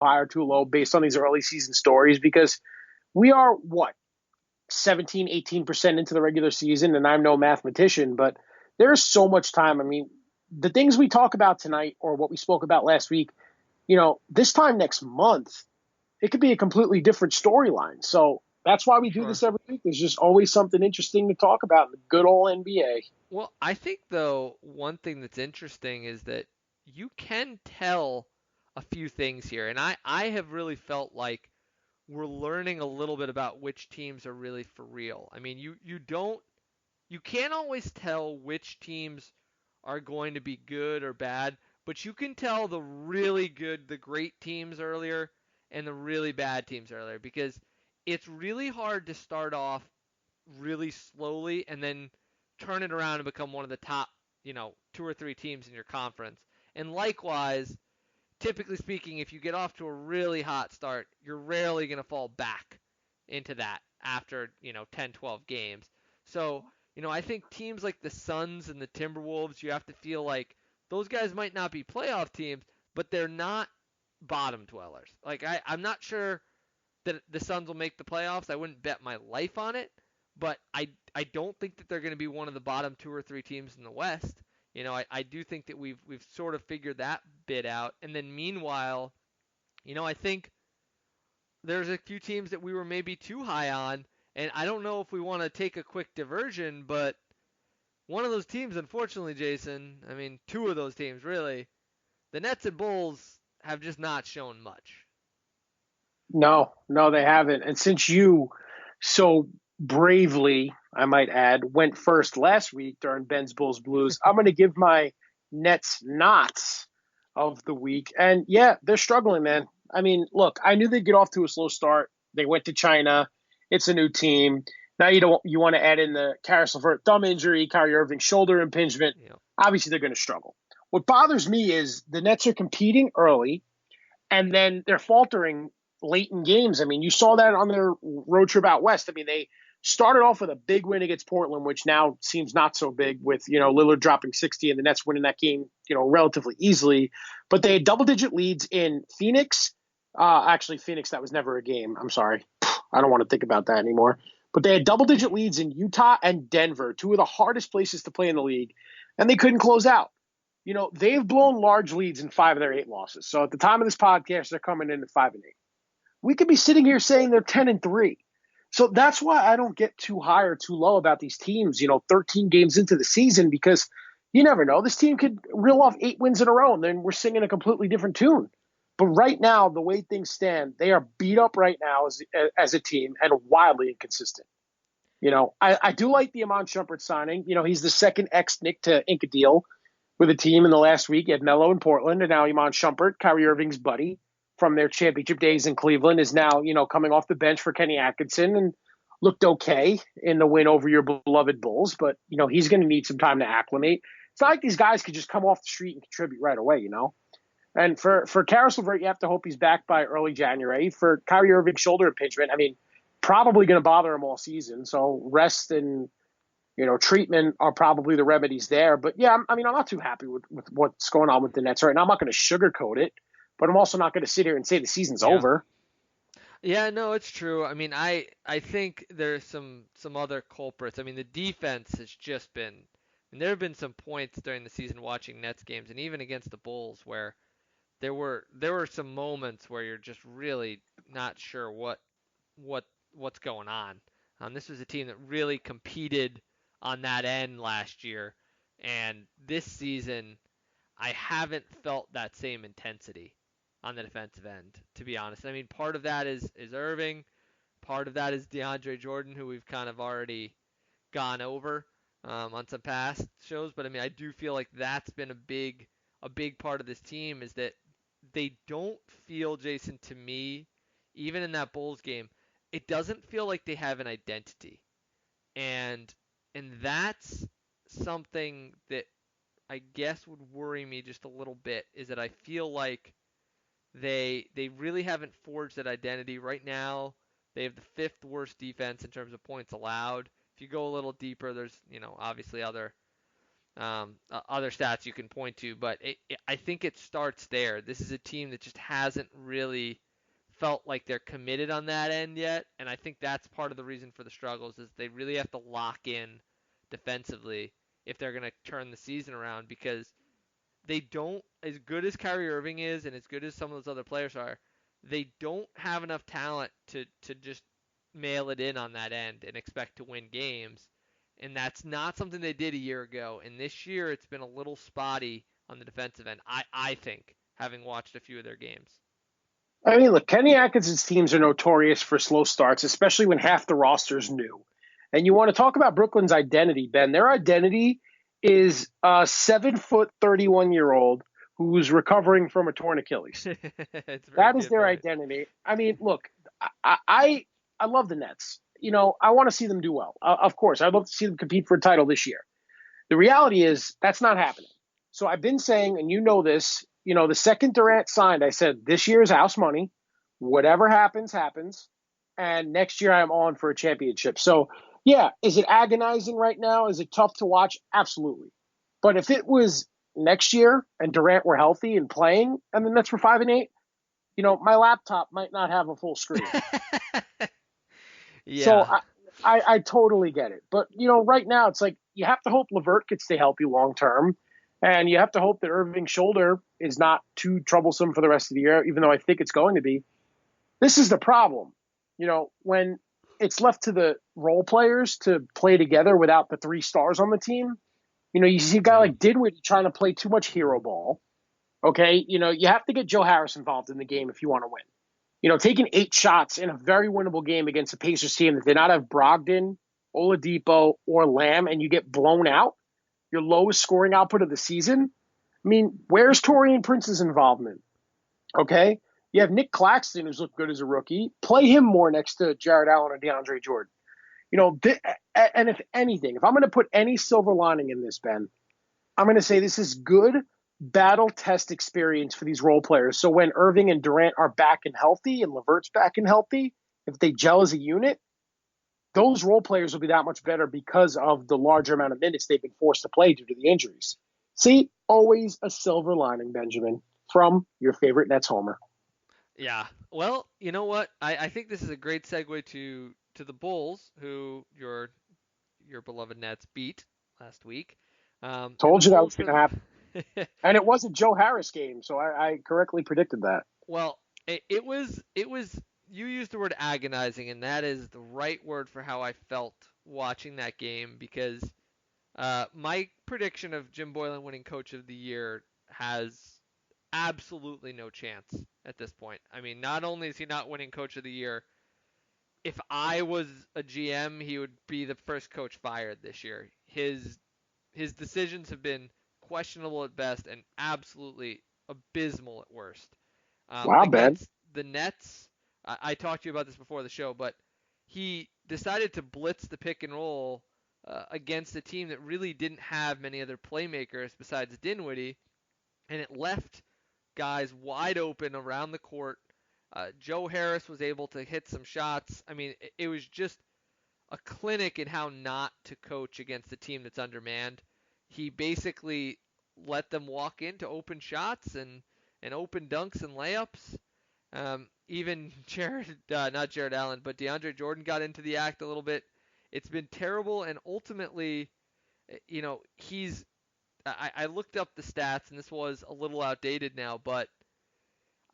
high or too low based on these early season stories because we are what 17, 18% into the regular season, and I'm no mathematician, but there's so much time. I mean, the things we talk about tonight or what we spoke about last week, this time next month, it could be a completely different storyline. So that's why we do Sure. this every week. There's just always something interesting to talk about in the good old NBA. Well, I think though one thing that's interesting is that you can tell a few things here, and I have really felt like we're learning a little bit about which teams are really for real. I mean, you can't always tell which teams are going to be good or bad, but you can tell the really good, the great teams earlier and the really bad teams earlier because it's really hard to start off really slowly and then turn it around and become one of the top, two or three teams in your conference. And likewise, typically speaking, if you get off to a really hot start, you're rarely going to fall back into that after, 10, 12 games. So, I think teams like the Suns and the Timberwolves, you have to feel like those guys might not be playoff teams, but they're not bottom dwellers. Like, I'm not sure that the Suns will make the playoffs. I wouldn't bet my life on it, but I don't think that they're going to be one of the bottom two or three teams in the West. I do think that we've sort of figured that bit out. And then meanwhile, I think there's a few teams that we were maybe too high on, and I don't know if we want to take a quick diversion, but one of those teams, unfortunately, Jason, I mean, two of those teams really, the Nets and Bulls have just not shown much. No, no, they haven't. And since you so bravely, I might add, went first last week during Ben's Bulls Blues, I'm going to give my Nets knots of the week. And yeah, they're struggling, man. I mean, look, I knew they'd get off to a slow start. They went to China. It's a new team. Now you want to add in the Karis LeVert thumb injury, Kyrie Irving shoulder impingement. You know, Obviously, they're going to struggle. What bothers me is the Nets are competing early and then they're faltering late in games. I mean, you saw that on their road trip out west. I mean, they started off with a big win against Portland, which now seems not so big with, Lillard dropping 60 and the Nets winning that game, relatively easily. But they had double digit leads in Phoenix. Actually, Phoenix, that was never a game. I'm sorry. I don't want to think about that anymore. But they had double digit leads in Utah and Denver, two of the hardest places to play in the league, and they couldn't close out. They've blown large leads in 5 of their 8 losses. So at the time of this podcast, they're coming in at 5-8. We could be sitting here saying they're 10-3. So that's why I don't get too high or too low about these teams, 13 games into the season, because you never know. This team could reel off 8 wins in a row, and then we're singing a completely different tune. But right now, the way things stand, they are beat up right now as a team and wildly inconsistent. I do like the Amon Shumpert signing. He's the second ex-Nick to ink a deal with a team in the last week. He had Melo in Portland, and now Iman Shumpert, Kyrie Irving's buddy from their championship days in Cleveland, is now, coming off the bench for Kenny Atkinson and looked okay in the win over your beloved Bulls. But, he's going to need some time to acclimate. It's not like these guys could just come off the street and contribute right away. And for Karis LeVert, you have to hope he's back by early January. For Kyrie Irving's shoulder impingement, I mean, probably going to bother him all season. So rest and treatment are probably the remedies there. But yeah, I mean, I'm not too happy with what's going on with the Nets right now. I'm not going to sugarcoat it, but I'm also not going to sit here and say the season's yeah. over. Yeah, no, it's true. I mean, I think there's some other culprits. I mean, the defense has just been, and there have been some points during the season watching Nets games and even against the Bulls where there were some moments where you're just really not sure what what's going on. This was a team that really competed on that end last year, and this season I haven't felt that same intensity on the defensive end, to be honest. I mean, part of that is Irving, part of that is DeAndre Jordan, who we've kind of already gone over on some past shows. But I mean, I do feel like that's been a big part of this team is that they don't feel, Jason, to me, even in that Bulls game, it doesn't feel like they have an identity, and that's something that I guess would worry me just a little bit. Is that I feel like they really haven't forged that identity right now. They have the fifth worst defense in terms of points allowed. If you go a little deeper, there's obviously other other stats you can point to, but I think it starts there. This is a team that just hasn't really felt like they're committed on that end yet, and I think that's part of the reason for the struggles is they really have to lock in defensively if they're going to turn the season around because they don't, as good as Kyrie Irving is and as good as some of those other players are, they don't have enough talent to just mail it in on that end and expect to win games. And that's not something they did a year ago. And this year it's been a little spotty on the defensive end, I think, having watched a few of their games. I mean, look, Kenny Atkinson's teams are notorious for slow starts, especially when half the roster is new. And you want to talk about Brooklyn's identity, Ben. Their identity is a 7 foot 31-year old who's recovering from a torn Achilles. It's a very That is good their point. identity. I mean, look, I love the Nets. I want to see them do well. Of course, I'd love to see them compete for a title this year. The reality is that's not happening. So I've been saying, and you know this, the second Durant signed, I said, this year is house money. Whatever happens, happens. And next year I'm on for a championship. So, yeah, is it agonizing right now? Is it tough to watch? Absolutely. But if it was next year and Durant were healthy and playing and the Nets were 5-8, my laptop might not have a full screen. So Yeah. I totally get it. But, right now it's like you have to hope LeVert could stay healthy long term. And you have to hope that Irving's shoulder is not too troublesome for the rest of the year, even though I think it's going to be. This is the problem. When it's left to the role players to play together without the three stars on the team, you see a guy Yeah. like Dinwiddie trying to play too much hero ball. Okay. You have to get Joe Harris involved in the game if you want to win. Taking 8 shots in a very winnable game against a Pacers team that did not have Brogdon, Oladipo, or Lamb, and you get blown out, your lowest scoring output of the season. I mean, where's Torian Prince's involvement? Okay. You have Nick Claxton, who's looked good as a rookie. Play him more next to Jared Allen or DeAndre Jordan. And if anything, if I'm going to put any silver lining in this, Ben, I'm going to say this is good battle test experience for these role players. So when Irving and Durant are back and healthy and LeVert's back and healthy, if they gel as a unit, those role players will be that much better because of the larger amount of minutes they've been forced to play due to the injuries. See, always a silver lining, Benjamin, from your favorite Nets homer. Yeah. Well, you know what? I think this is a great segue to the Bulls, who your beloved Nets beat last week. And the Told you that was Bulls going to happen. have And it was a Joe Harris game, so I correctly predicted that. well, it was you used the word agonizing, and that is the right word for how I felt watching that game because my prediction of Jim Boylan winning Coach of the Year has absolutely no chance at this point. I mean, not only is he not winning Coach of the Year, if I was a GM, he would be the first coach fired this year. His decisions have been questionable at best and absolutely abysmal at worst. Wow, Ben. Against the Nets, I talked to you about this before the show, but he decided to blitz the pick and roll against a team that really didn't have many other playmakers besides Dinwiddie, and it left guys wide open around the court. Joe Harris was able to hit some shots. I mean, it was just a clinic in how not to coach against a team that's undermanned. He basically let them walk into open shots and open dunks and layups. Even not Jared Allen, but DeAndre Jordan got into the act a little bit. It's been terrible, and ultimately, he's. I looked up the stats, and this was a little outdated now, but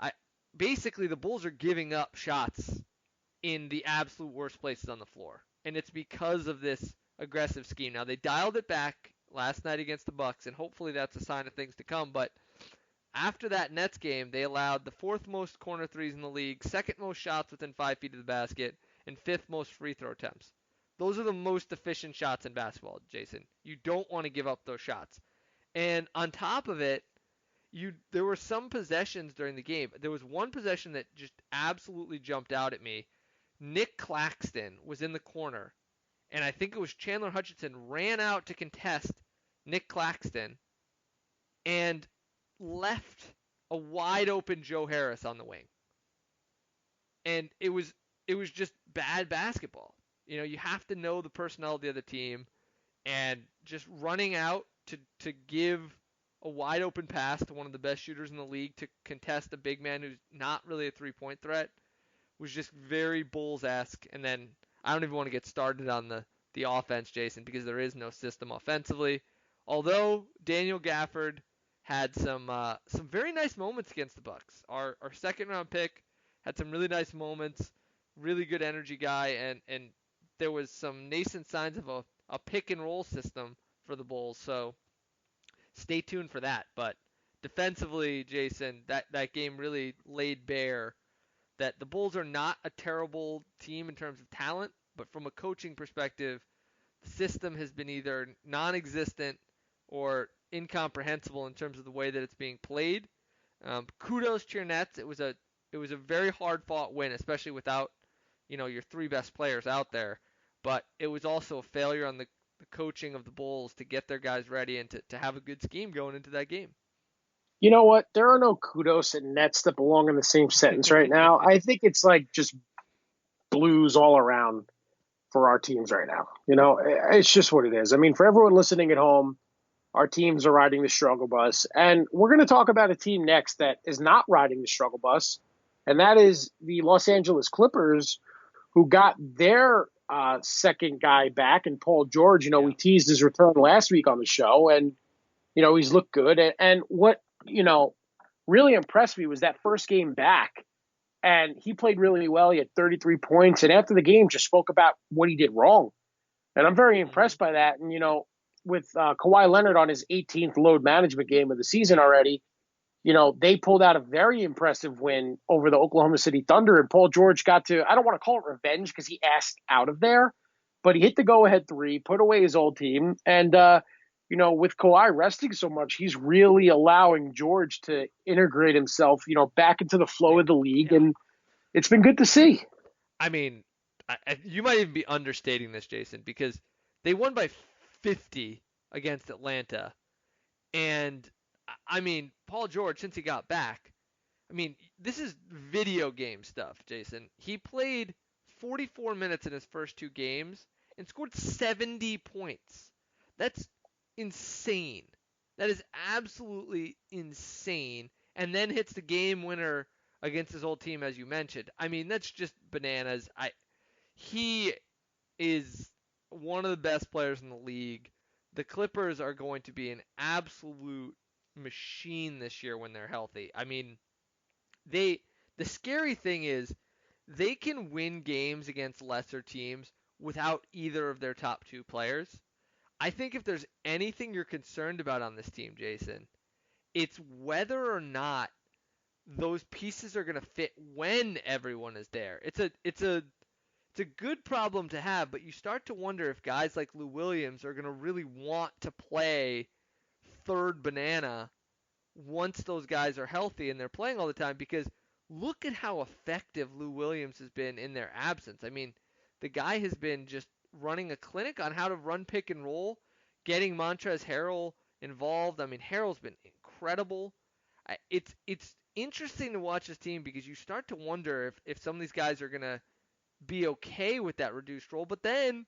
I basically the Bulls are giving up shots in the absolute worst places on the floor, and it's because of this aggressive scheme. Now they dialed it back last night against the Bucks, and hopefully that's a sign of things to come. But after that Nets game, they allowed the 4th most corner threes in the league, 2nd most shots within 5 feet of the basket, and 5th most free throw attempts. Those are the most efficient shots in basketball, Jason. You don't want to give up those shots. And on top of it, there were some possessions during the game. There was one possession that just absolutely jumped out at me. Nick Claxton was in the corner, and I think it was Chandler Hutchinson ran out to contest Nick Claxton and left a wide open Joe Harris on the wing. And it was just bad basketball. You have to know the personnel of the other team, and just running out to give a wide open pass to one of the best shooters in the league to contest a big man who's not really a 3-point threat was just very Bulls-esque. And then I don't even want to get started on the offense, Jason, because there is no system offensively. Although Daniel Gafford had some very nice moments against the Bucks. Our second round pick had some really nice moments, really good energy guy, and there was some nascent signs of a pick and roll system for the Bulls. So stay tuned for that. But defensively, Jason, that game really laid bare that the Bulls are not a terrible team in terms of talent, but from a coaching perspective, the system has been either non-existent or incomprehensible in terms of the way that it's being played. Kudos to your Nets. It was a very hard-fought win, especially without your three best players out there. But it was also a failure on the coaching of the Bulls to get their guys ready and to have a good scheme going into that game. You know what? There are no kudos and Nets that belong in the same sentence right now. I think it's like just blues all around for our teams right now. It's just what it is. I mean, for everyone listening at home, our teams are riding the struggle bus. And we're going to talk about a team next that is not riding the struggle bus, and that is the Los Angeles Clippers, who got their second guy back, and Paul George. We teased his return last week on the show, and, he's looked good. And what, really impressed me was that first game back. And he played really well. He had 33 points. And after the game, just spoke about what he did wrong. And I'm very impressed by that. And, with Kawhi Leonard on his 18th load management game of the season already, they pulled out a very impressive win over the Oklahoma City Thunder. And Paul George got to, I don't want to call it revenge because he asked out of there, but he hit the go-ahead three, put away his old team. And, with Kawhi resting so much, he's really allowing George to integrate himself, back into the flow of the league. And it's been good to see. I mean, you might even be understating this, Jason, because they won by 50 against Atlanta. And, I mean, Paul George, since he got back, I mean, this is video game stuff, Jason. He played 44 minutes in his first two games and scored 70 points. That's insane. That is absolutely insane. And then hits the game winner against his old team, as you mentioned. I mean, that's just bananas. He is one of the best players in the league. The Clippers are going to be an absolute machine this year when they're healthy. I mean, the scary thing is they can win games against lesser teams without either of their top two players. I think if there's anything you're concerned about on this team, Jason, it's whether or not those pieces are going to fit when everyone is there. It's a good problem to have, but you start to wonder if guys like Lou Williams are going to really want to play third banana once those guys are healthy and they're playing all the time, because look at how effective Lou Williams has been in their absence. I mean, the guy has been just running a clinic on how to run pick and roll, getting Montrezl Harrell involved. I mean, Harrell's been incredible. It's interesting to watch this team because you start to wonder if some of these guys are going to be okay with that reduced role. But then,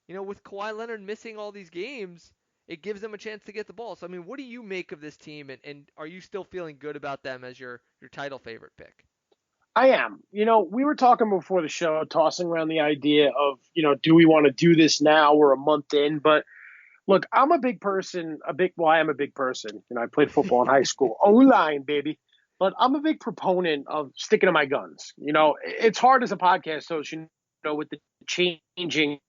with Kawhi Leonard missing all these games, it gives them a chance to get the ball. So, I mean, what do you make of this team, and are you still feeling good about them as your title favorite pick? I am. We were talking before the show, tossing around the idea of, do we want to do this now? We're a month in. But look, I'm a big person, I am a big person. I played football in high school. O-line, baby. But I'm a big proponent of sticking to my guns. It's hard as a podcast host, with the changing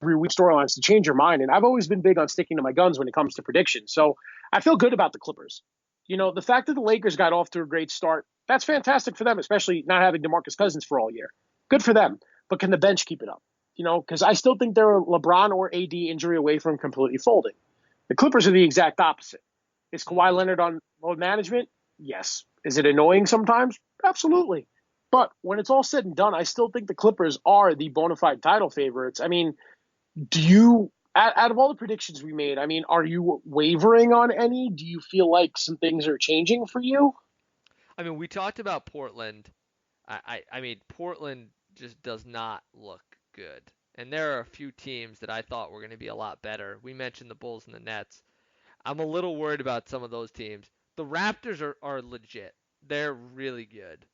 every week storylines to change your mind. And I've always been big on sticking to my guns when it comes to predictions. So I feel good about the Clippers. The fact that the Lakers got off to a great start, that's fantastic for them, especially not having DeMarcus Cousins for all year. Good for them. But can the bench keep it up? Because I still think they're a LeBron or AD injury away from completely folding. The Clippers are the exact opposite. Is Kawhi Leonard on load management? Yes. Is it annoying sometimes? Absolutely. But when it's all said and done, I still think the Clippers are the bona fide title favorites. I mean, do you, out of all the predictions we made, I mean, are you wavering on any? Do you feel like some things are changing for you? I mean, we talked about Portland. I mean, Portland just does not look good. and there are a few teams that I thought were going to be a lot better. We mentioned the Bulls and the Nets. I'm a little worried about some of those teams. The Raptors are legit. They're really good.